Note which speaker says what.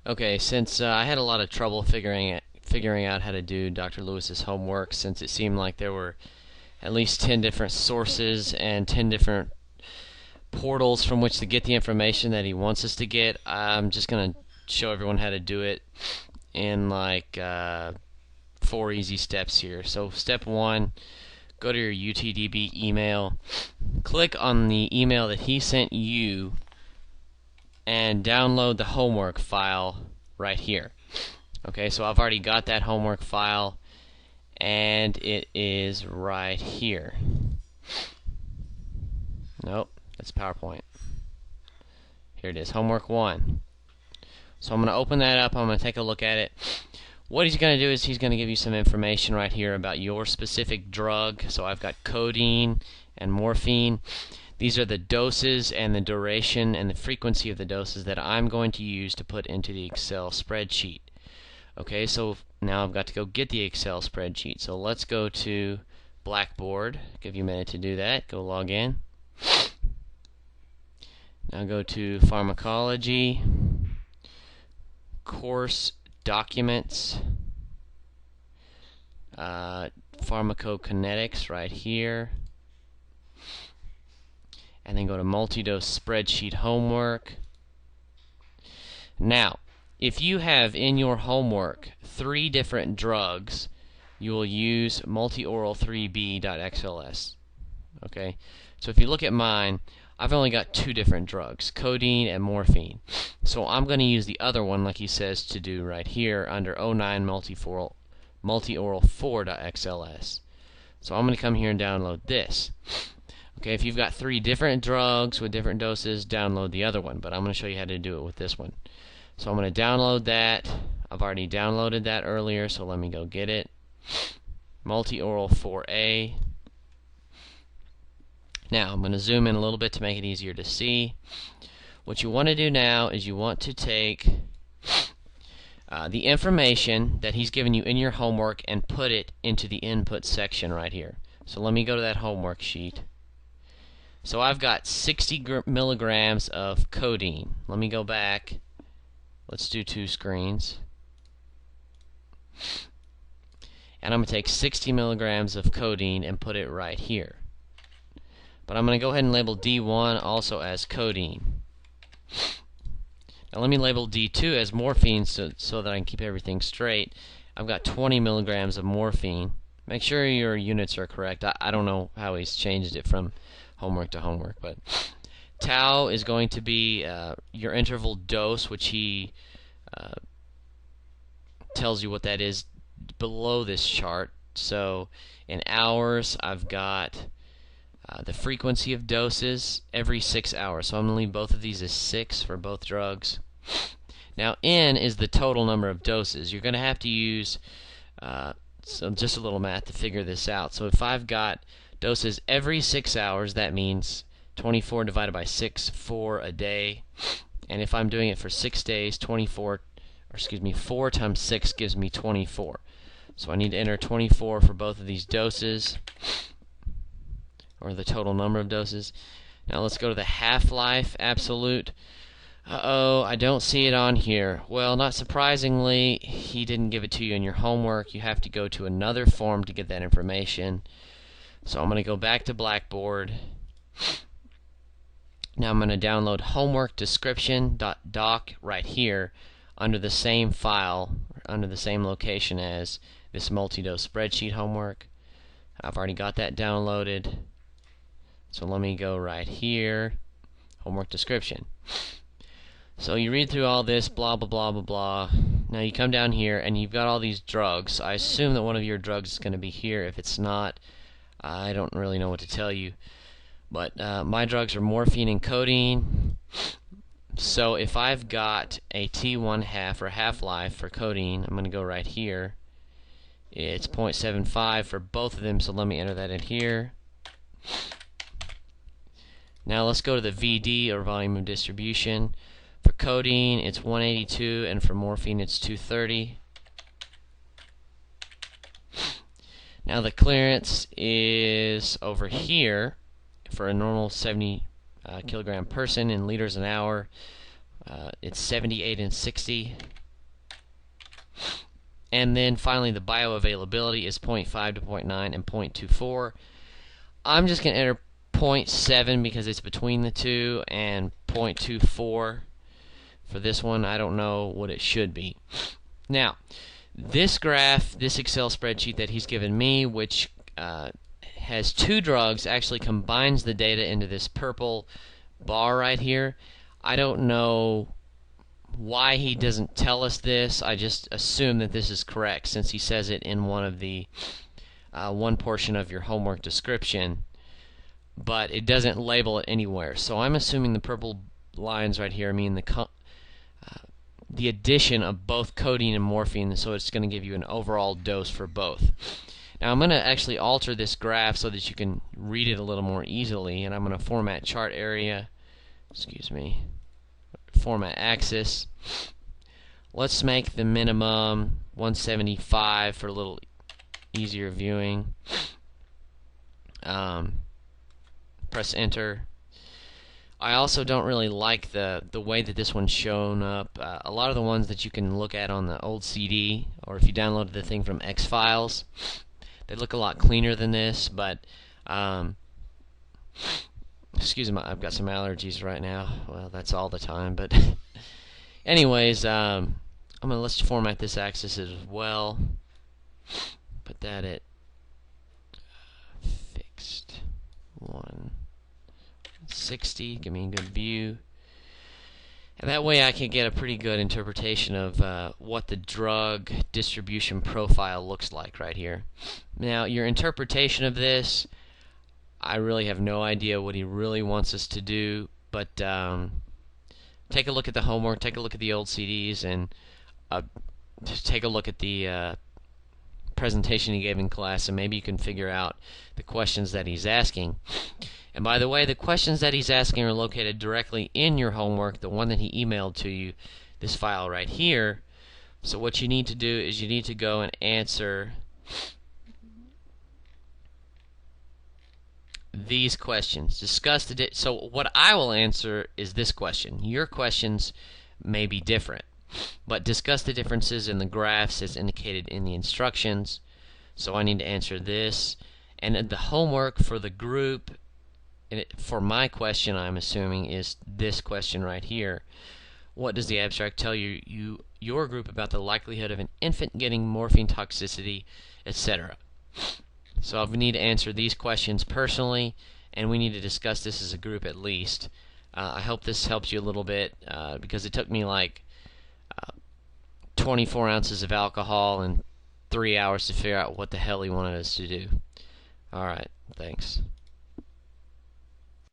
Speaker 1: Okay, since I had a lot of trouble figuring out how to do Dr. Lewis's homework, since it seemed like there were at least 10 different sources and 10 different portals from which to get the information that he wants us to get, I'm just going to show everyone how to do it in like 4 easy steps here. So step 1, go to your UTDB email, click on the email that he sent you, and download the homework file right here. Okay, so I've already got that homework file, and it is right here. Nope, that's PowerPoint. Here it is, homework 1. So I'm going to open that up, I'm going to take a look at it. What he's going to do is he's going to give you some information right here about your specific drug. So I've got codeine and morphine. These are the doses and the duration and the frequency of the doses that I'm going to use to put into the Excel spreadsheet. Okay, so now I've got to go get the Excel spreadsheet. So let's go to Blackboard. Give you a minute to do that. Go log in. Now go to Pharmacology, Course Documents, Pharmacokinetics right here, and then go to Multi-Dose Spreadsheet Homework. Now, if you have in your homework 3 different drugs, you will use multioral3b.xls. Okay, so if you look at mine, I've only got 2 different drugs, codeine and morphine. So I'm going to use the other one like he says to do right here under 09 multioral4.xls. So I'm going to come here and download this. Okay, if you've got 3 different drugs with different doses, download the other one, but I'm going to show you how to do it with this one. So I'm going to download that. I've already downloaded that earlier, so let me go get it. Multioral 4A. Now I'm going to zoom in a little bit to make it easier to see. What you want to do now is you want to take the information that he's given you in your homework and put it into the input section right here. So let me go to that homework sheet. So I've got 60 milligrams of codeine. Let me go back. Let's do 2 screens. And I'm going to take 60 milligrams of codeine and put it right here. But I'm going to go ahead and label D1 also as codeine. Now let me label D2 as morphine so that I can keep everything straight. I've got 20 milligrams of morphine. Make sure your units are correct. I don't know how he's changed it from homework to homework, but tau is going to be your interval dose, which he tells you what that is below this chart. So in hours, I've got the frequency of doses every 6 hours. So I'm going to leave both of these as 6 for both drugs. Now N is the total number of doses. You're going to have to use so just a little math to figure this out. So if I've got doses every 6 hours, that means 24 divided by 6, 4 a day. And if I'm doing it for 6 days, 4 times 6 gives me 24. So I need to enter 24 for both of these doses, or the total number of doses. Now let's go to the half-life absolute. Uh-oh, I don't see it on here. Well, not surprisingly, he didn't give it to you in your homework. You have to go to another form to get that information. So I'm going to go back to Blackboard. Now I'm going to download homework description.doc right here under the same file, under the same location as this multi-dose spreadsheet homework. I've already got that downloaded. So let me go right here, homework description. So you read through all this, blah, blah, blah, blah, blah. Now you come down here and you've got all these drugs. I assume that one of your drugs is going to be here. If it's not, I don't really know what to tell you. But my drugs are morphine and codeine. So if I've got a T1 half or half-life for codeine, I'm going to go right here. It's 0.75 for both of them, so let me enter that in here. Now let's go to the VD, or volume of distribution. For codeine, it's 182, and for morphine, it's 230. Now the clearance is over here for a normal 70 kilogram person in liters an hour. it's 78 and 60. And then finally the bioavailability is 0.5 to 0.9 and 0.24. I'm just going to enter 0.7 because it's between the two, and 0.24 for this one. I don't know what it should be. Now, this graph, this Excel spreadsheet that he's given me, which has two drugs, actually combines the data into this purple bar right here. I don't know why he doesn't tell us this. I just assume that this is correct since he says it in one of the one portion of your homework description, but it doesn't label it anywhere. So I'm assuming the purple lines right here mean the addition of both codeine and morphine, so it's going to give you an overall dose for both. Now I'm going to actually alter this graph so that you can read it a little more easily, and I'm going to format chart area, format axis. Let's make the minimum 175 for a little easier viewing. Press enter. I also don't really like the way that this one's shown up. A lot of the ones that you can look at on the old CD, or if you downloaded the thing from X-Files, they look a lot cleaner than this, but excuse me, I've got some allergies right now. Well, that's all the time, but anyways, let's format this axis as well. Put that at fixed 160. Give me a good view, and that way I can get a pretty good interpretation of what the drug distribution profile looks like right here. Now, your interpretation of this, I really have no idea what he really wants us to do, but take a look at the homework, take a look at the old CDs, and just take a look at the presentation he gave in class, and maybe you can figure out the questions that he's asking. And by the way, the questions that he's asking are located directly in your homework, the one that he emailed to you, this file right here. So what you need to do is you need to go and answer these questions. Discuss so what I will answer is this question. Your questions may be different, but discuss the differences in the graphs as indicated in the instructions. So I need to answer this, and the homework for the group, for my question, I'm assuming, is this question right here. What does the abstract tell your group about the likelihood of an infant getting morphine toxicity, etc.? So we need to answer these questions personally, and we need to discuss this as a group at least. I hope this helps you a little bit, because it took me like 24 ounces of alcohol and 3 hours to figure out what the hell he wanted us to do. Alright, thanks.